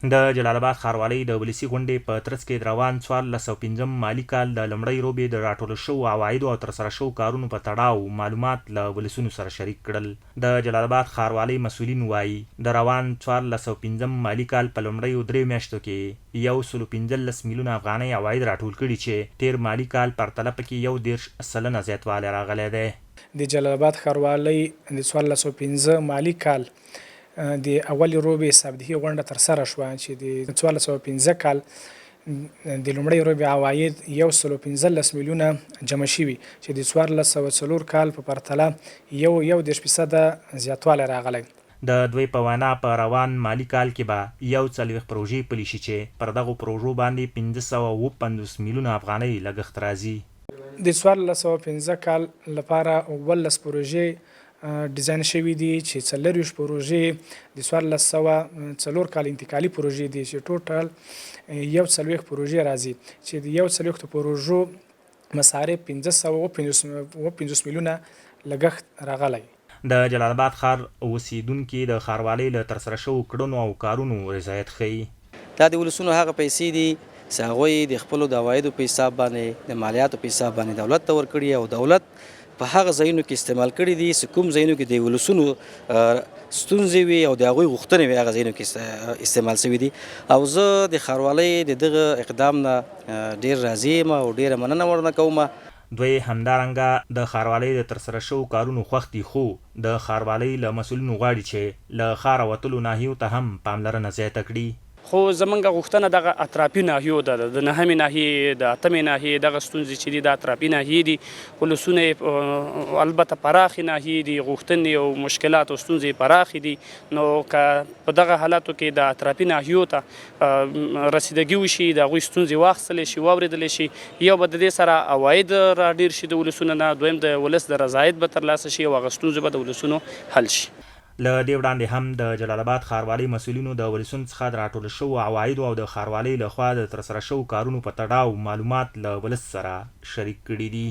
د جلال آباد ښاروالۍ د ولسي غونډې په ترڅ کې د روان 1415 مالي کال د لومړۍ روبې د راټولو شوو عوایدو او ترسره شوو کارونو په تړاو معلومات له ولسونو سره شریک کړل. د جلال آباد ښاروالۍ مسؤلین وایي د روان 1415 مالي کال په لومړیو 3 میاشتو کې 115 میلیونه افغانۍ عواید راټول کړي چې تیر مالي کال پرتله پکې 10% زیاتوالی راغلی دی. د جلال آباد ښاروالۍ د 1415 مالي کال د اولې روبې حسابدهي غونډه ترسره شوه چې د 1415 کال د لومړۍ روبې عواید 115 میلیونه جمع شوي چې د 1404 کال په پرتله 1% زیاتوالی راغلی. د دوی په وینا په روان مالي کال کې به 40 پروژې پلي شي چې پر دغو پروژو باندې 550 میلیونه افغانۍ لګښت راځي. د 1415 کال لپاره 12 پروژې ډیزاین شوي دي چې 24 پروژې د 1404 کال انتقالي پروژې دي چې ټوټل 140 پروژې راځي چې د 140 پروژو مصارف 550 میلیونه لګښت راغلی. د جلال آباد ښار اوسیدونکي د ښاروالۍ له ترسره شوو کړنو او کارونو رضایت ښیي. دا د ولسونو هغه پیسې دي چې هغوی د خپلو د عوایدو په حساب باندې د مالیاتو په حساب باندې دولت ته ورکړي او دولت په هغه ځایونو کې استعمال کړي دي چې کوم ځایونو کې د ولسونو ستونزې وي او د هغوی غوښتنې وي هغه ځایونو کې استعمال شوي دي. او زه د ښاروالۍ د دغه اقدام نه ډېر راضي یم او ډېره مننه ورنه کوم. دوی همدارنګه د ښاروالۍ د ترسره شوو کارونو خوښ دي خو د ښاروالۍ له مسؤلینو غواړي چې له ښاره وتلو ناحیو ته هم پاملرنه زیاته کړي. خو زمونږ غوښتنه دغه اطرافي ناحیو ده، د 9مې ناحیې د 8مې ناحیې دغه ستونزې چې دي د اطرافي ناحیې دي، ولسونه یې البته پراخې ناحیې دي، غوښتنې او مشکلات او ستونزې یې پراخې دي. نو که په دغه حالاتو کې د اطرافي ناحیو ته رسیدګي وشي، د هغوی ستونزې واخیستلی شي، واورېدلی شي، یو به د دې سره عواید را ډېر شي د ولسونو نه، دویم د ولس د رضایت به ترلاسه شي او هغه ستونزې به د ولسونو حل شي. له دې وړاندې هم د جلال آباد ښاروالۍ مسؤلینو د ولسونو څخه د راټولو شوو عوایدو او د ښاروالۍ لخوا د ترسره شوو کارونو په تړاو معلومات له ولس سره شریک کړي دي.